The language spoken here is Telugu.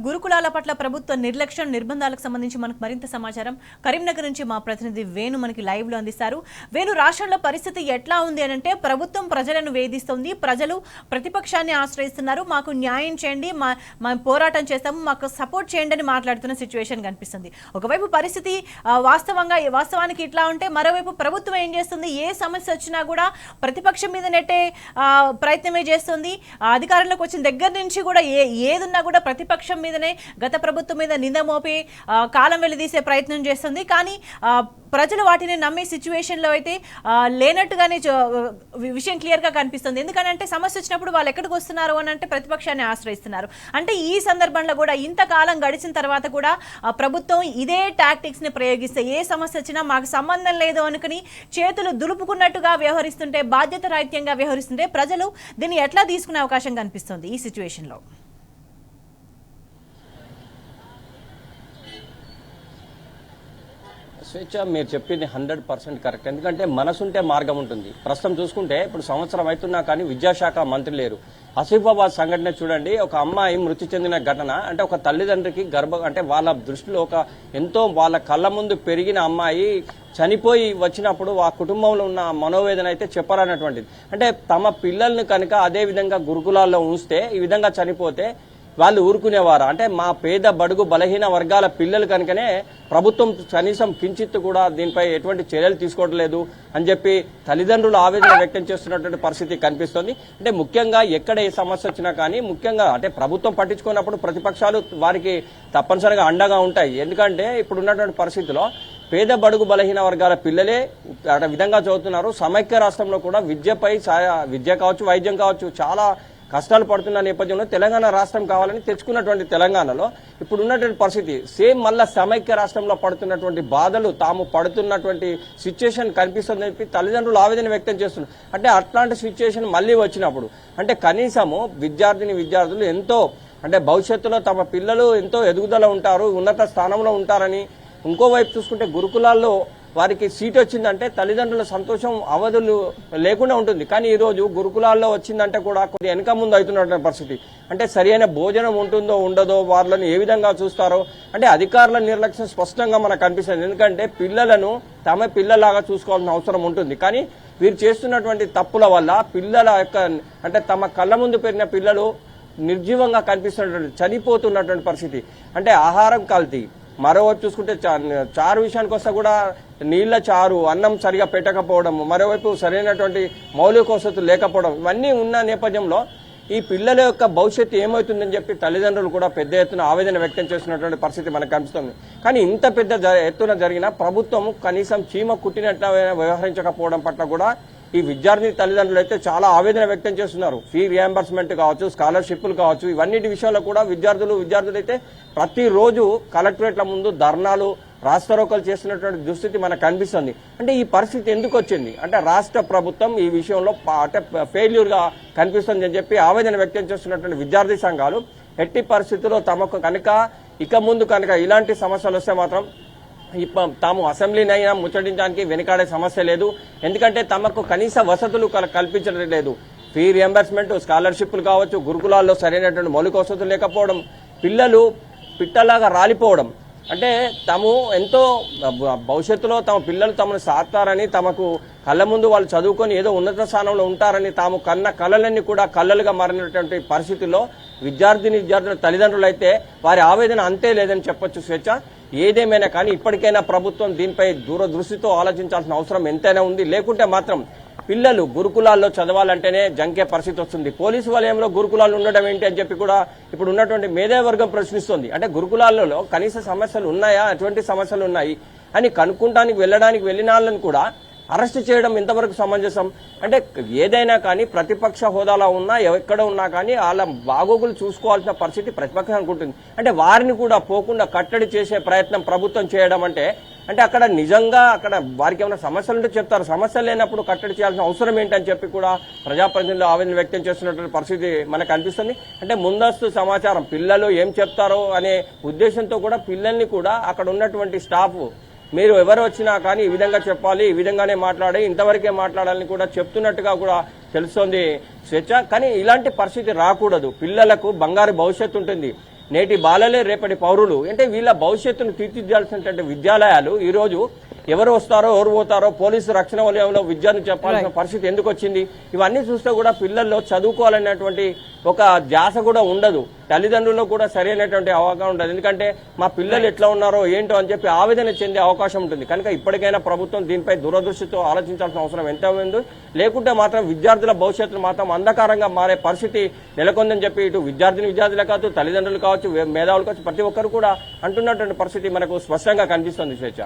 గురుకులాల పట్ల ప్రభుత్వ నిర్లక్ష్యం నిర్బంధాలకు సంబంధించి మనకు మరింత సమాచారం కరీంనగర్ నుంచి మా ప్రతినిధి వేణు మనకి లైవ్ లో అందిస్తారు. వేణు, రాష్ట్రంలో పరిస్థితి ఎట్లా ఉంది అంటే ప్రభుత్వం ప్రజలను వేధిస్తుంది, ప్రజలు ప్రతిపక్షాన్ని ఆశ్రయిస్తున్నారు, మాకు న్యాయం చేయండి, మా పోరాటం చేస్తాము, మాకు సపోర్ట్ చేయండి అని మాట్లాడుతున్న సిచ్యువేషన్ కనిపిస్తుంది. ఒకవైపు పరిస్థితి వాస్తవానికి ఇట్లా ఉంటే మరోవైపు ప్రభుత్వం ఏం చేస్తుంది, ఏ సమస్య వచ్చినా కూడా ప్రతిపక్షం మీద నెట్టే ప్రయత్నమే చేస్తుంది. అధికారంలోకి వచ్చిన దగ్గర నుంచి కూడా ఏదున్నా కూడా ప్రతిపక్షం మీదనే గత ప్రభుత్వం మీద నింద మోపి కాలం వెళ్లిదీసే ప్రయత్నం చేస్తుంది. కానీ ప్రజలు వాటిని నమ్మే సిచ్యువేషన్ లో అయితే లేనట్టుగానే విషయం క్లియర్ గా కనిపిస్తుంది. ఎందుకంటే సమస్య వచ్చినప్పుడు వాళ్ళు ఎక్కడికి వస్తున్నారు అని అంటే ప్రతిపక్షాన్ని ఆశ్రయిస్తున్నారు. అంటే ఈ సందర్భంలో కూడా ఇంతకాలం గడిచిన తర్వాత కూడా ప్రభుత్వం ఇదే టాక్టిక్స్ ని ప్రయోగిస్తే ఏ సమస్య వచ్చినా మాకు సంబంధం లేదు అనుకుని చేతులు దులుపుకున్నట్టుగా వ్యవహరిస్తుంటే, బాధ్యత రాహిత్యంగా వ్యవహరిస్తుంటే ప్రజలు దీన్ని ఎట్లా తీసుకునే అవకాశం కనిపిస్తుంది ఈ సిచ్యువేషన్ లో? స్వేచ్ఛ, మీరు చెప్పింది 100% కరెక్ట్. ఎందుకంటే మనసుంటే మార్గం ఉంటుంది. ప్రస్తుతం చూసుకుంటే ఇప్పుడు సంవత్సరం అవుతున్నా కానీ విద్యాశాఖ మంత్రి లేరు. ఆసిఫాబాద్ సంఘటన చూడండి, ఒక అమ్మాయి మృతి చెందిన ఘటన. అంటే ఒక తల్లిదండ్రికి అంటే వాళ్ళ దృష్టిలో ఎంతో వాళ్ళ కళ్ళ ముందు పెరిగిన అమ్మాయి చనిపోయి వచ్చినప్పుడు ఆ కుటుంబంలో ఉన్న మనోవేదన అయితే చెప్పరానటువంటిది. అంటే తమ పిల్లల్ని కనుక అదే విధంగా గురుకులాల్లో ఉంచితే ఈ విధంగా చనిపోతే వాళ్ళు ఊరుకునేవారు. అంటే మా పేద బడుగు బలహీన వర్గాల పిల్లలు కనుకనే ప్రభుత్వం కనీసం కించిత్తు కూడా దీనిపై ఎటువంటి చర్యలు తీసుకోవట్లేదు అని చెప్పి తల్లిదండ్రులు ఆవేదన వ్యక్తం చేస్తున్నటువంటి పరిస్థితి కనిపిస్తోంది. అంటే ముఖ్యంగా ఎక్కడ ఏ సమస్య వచ్చినా కానీ ముఖ్యంగా అంటే ప్రభుత్వం పట్టించుకున్నప్పుడు ప్రతిపక్షాలు వారికి తప్పనిసరిగా అండగా ఉంటాయి. ఎందుకంటే ఇప్పుడు ఉన్నటువంటి పరిస్థితిలో పేద బడుగు బలహీన వర్గాల పిల్లలే విధంగా చదువుతున్నారు. సమైక్య రాష్ట్రంలో కూడా విద్య కావచ్చు, వైద్యం కావచ్చు, చాలా కష్టాలు పడుతున్న నేపథ్యంలో తెలంగాణ రాష్ట్రం కావాలని తెచ్చుకున్నటువంటి తెలంగాణలో ఇప్పుడు ఉన్నటువంటి పరిస్థితి సేమ్ మళ్ళా సమైక్య రాష్ట్రంలో పడుతున్నటువంటి బాధలు తాము పడుతున్నటువంటి సిచ్యుయేషన్ కనిపిస్తుందని చెప్పి తల్లిదండ్రులు ఆవేదన వ్యక్తం చేస్తున్నారు. అంటే అట్లాంటి సిచ్యుయేషన్ మళ్ళీ వచ్చినప్పుడు అంటే కనీసము విద్యార్థులు ఎంతో అంటే భవిష్యత్తులో తమ పిల్లలు ఎంతో ఎదుగుదల ఉంటారు, ఉన్నత స్థానంలో ఉంటారని, ఇంకోవైపు చూసుకుంటే గురుకులాల్లో వారికి సీట్ వచ్చిందంటే తల్లిదండ్రుల సంతోషం అవధులు లేకుండా ఉంటుంది. కానీ ఈరోజు గురుకులాల్లో వచ్చిందంటే కూడా కొద్దిగా వెనక ముందు అవుతున్నటువంటి పరిస్థితి. అంటే సరైన భోజనం ఉంటుందో ఉండదో, వాళ్ళని ఏ విధంగా చూస్తారో అంటే అధికారుల నిర్లక్ష్యం స్పష్టంగా మనకు కనిపిస్తుంది. ఎందుకంటే పిల్లలను తమ పిల్లలాగా చూసుకోవాల్సిన అవసరం ఉంటుంది. కానీ వీరు చేస్తున్నటువంటి తప్పుల వల్ల పిల్లల అంటే తమ కళ్ళ ముందు పెరిగిన పిల్లలు నిర్జీవంగా కనిపిస్తున్నటువంటి చనిపోతున్నటువంటి పరిస్థితి. అంటే ఆహారం కల్తీ, మరోవైపు చూసుకుంటే చారు విషయానికి వస్తే కూడా నీళ్ల చారు, అన్నం సరిగా పెట్టకపోవడం, మరోవైపు సరైనటువంటి మౌలిక వసతులు లేకపోవడం, ఇవన్నీ ఉన్న నేపథ్యంలో ఈ పిల్లల యొక్క భవిష్యత్తు ఏమవుతుందని చెప్పి తల్లిదండ్రులు కూడా పెద్ద ఎత్తున ఆవేదన వ్యక్తం చేస్తున్నటువంటి పరిస్థితి మనకు కనిపిస్తుంది. కానీ ఇంత పెద్ద ఎత్తున జరిగిన ప్రభుత్వం కనీసం చీమ కుట్టినట్టు వ్యవహరించకపోవడం పట్ల కూడా ఈ విద్యార్థి తల్లిదండ్రులు అయితే చాలా ఆవేదన వ్యక్తం చేస్తున్నారు. ఫీ రియంబర్స్మెంట్ కావచ్చు, స్కాలర్షిప్లు కావచ్చు, ఇవన్నిటి విషయంలో కూడా విద్యార్థులు అయితే ప్రతిరోజు కలెక్టరేట్ల ముందు ధర్నాలు, రాస్తారోకలు చేస్తున్నటువంటి దుస్థితి మనకు కనిపిస్తుంది. అంటే ఈ పరిస్థితి ఎందుకు వచ్చింది అంటే రాష్ట్ర ప్రభుత్వం ఈ విషయంలో అంటే ఫెయిల్యూర్ గా కనిపిస్తుంది అని చెప్పి ఆవేదన వ్యక్తం చేస్తున్నటువంటి విద్యార్థి సంఘాలు ఎట్టి పరిస్థితుల్లో తమకు కనుక ఇక ముందు కనుక ఇలాంటి సమస్యలు వస్తే మాత్రం తాము అసెంబ్లీనైనా ముచ్చటించడానికి వెనుకాడే సమస్య లేదు. ఎందుకంటే తమకు కనీస వసతులు కల్పించడం లేదు. ఫీ రియంబర్స్మెంట్, స్కాలర్షిప్లు కావచ్చు, గురుకులాల్లో సరైనటువంటి మౌలిక వసతులు లేకపోవడం, పిల్లలు పిట్టలాగా రాలిపోవడం. అంటే తాము ఎంతో భవిష్యత్తులో తమ పిల్లలు తమను సాస్తారని, తమకు కళ్ళ ముందు వాళ్ళు చదువుకొని ఏదో ఉన్నత స్థానంలో ఉంటారని తాము కన్న కళలన్నీ కూడా కళ్ళలుగా మారినటువంటి పరిస్థితుల్లో విద్యార్థుల తల్లిదండ్రులు అయితే వారి ఆవేదన అంతే లేదని చెప్పొచ్చు. స్వేచ్ఛ, ఏదేమైనా కానీ ఇప్పటికైనా ప్రభుత్వం దీనిపై దూరదృష్టితో ఆలోచించాల్సిన అవసరం ఎంతైనా ఉంది. లేకుంటే మాత్రం పిల్లలు గురుకులాల్లో చదవాలంటేనే జంకే పరిస్థితి వస్తుంది. పోలీసు వలయంలో గురుకులాలు ఉండడం ఏంటి అని చెప్పి కూడా ఇప్పుడు ఉన్నటువంటి మేధావర్గం ప్రశ్నిస్తుంది. అంటే గురుకులాల్లో కనీస సమస్యలు ఉన్నాయా, ఎటువంటి సమస్యలు ఉన్నాయి అని కనుక్కుంటానికి వెళ్ళిన వాళ్ళని కూడా అరెస్ట్ చేయడం ఎంతవరకు సమంజసం? అంటే ఏదైనా కానీ ప్రతిపక్ష హోదాలో ఉన్నా ఎక్కడ ఉన్నా కానీ వాళ్ళ బాగోగులు చూసుకోవాల్సిన పరిస్థితి ప్రతిపక్షానికి ఉంటుంది. అంటే వారిని కూడా పోకుండా కట్టడి చేసే ప్రయత్నం ప్రభుత్వం చేయడం అంటే అక్కడ నిజంగా వారికి ఏమైనా సమస్యలు ఉంటే చెప్తారు, సమస్యలు లేనప్పుడు కట్టడి చేయాల్సిన అవసరం ఏంటని చెప్పి కూడా ప్రజాప్రతినిధులు ఆవేదన వ్యక్తం చేస్తున్నటువంటి పరిస్థితి మనకు అనిపిస్తుంది. అంటే ముందస్తు సమాచారం పిల్లలు ఏం చెప్తారో అనే ఉద్దేశంతో కూడా పిల్లల్ని కూడా అక్కడ ఉన్నటువంటి స్టాఫ్ మీరు ఎవరు వచ్చినా కానీ ఈ విధంగా చెప్పాలి, ఈ విధంగానే మాట్లాడి ఇంతవరకే మాట్లాడాలని కూడా చెప్తున్నట్టుగా కూడా తెలుస్తోంది స్వేచ్ఛ. కానీ ఇలాంటి పరిస్థితి రాకూడదు. పిల్లలకు బంగారు భవిష్యత్తు ఉంటుంది. నేటి బాలలే రేపటి పౌరులు. అంటే వీళ్ళ భవిష్యత్తును తీర్చిదిద్దాల్సినటువంటి విద్యాలయాలు ఈ రోజు ఎవరు వస్తారో ఎవరు పోతారో పోలీసు రక్షణ వలయంలో విద్యను చెప్పాల్సిన పరిస్థితి ఎందుకు వచ్చింది? ఇవన్నీ చూస్తే కూడా పిల్లల్లో చదువుకోవాలనేటువంటి ఒక ధ్యాస కూడా ఉండదు. తల్లిదండ్రుల్లో కూడా సరైనటువంటి అవగాహన ఉండదు. ఎందుకంటే మా పిల్లలు ఎట్లా ఉన్నారో ఏంటో అని చెప్పి ఆవేదన చెందే అవకాశం ఉంటుంది. కనుక ఇప్పటికైనా ప్రభుత్వం దీనిపై దూరదృష్టితో ఆలోచించాల్సిన అవసరం ఎంత ఉంది. లేకుంటే మాత్రం విద్యార్థుల భవిష్యత్తు మాత్రం అంధకారంగా మారే పరిస్థితి నెలకొందని చెప్పి ఇటు విద్యార్థులే కావచ్చు, తల్లిదండ్రులు కావచ్చు, మేధావులు కావచ్చు, ప్రతి ఒక్కరు కూడా అంటున్నటువంటి పరిస్థితి మనకు స్పష్టంగా కనిపిస్తుంది. స్వేచ్ఛ.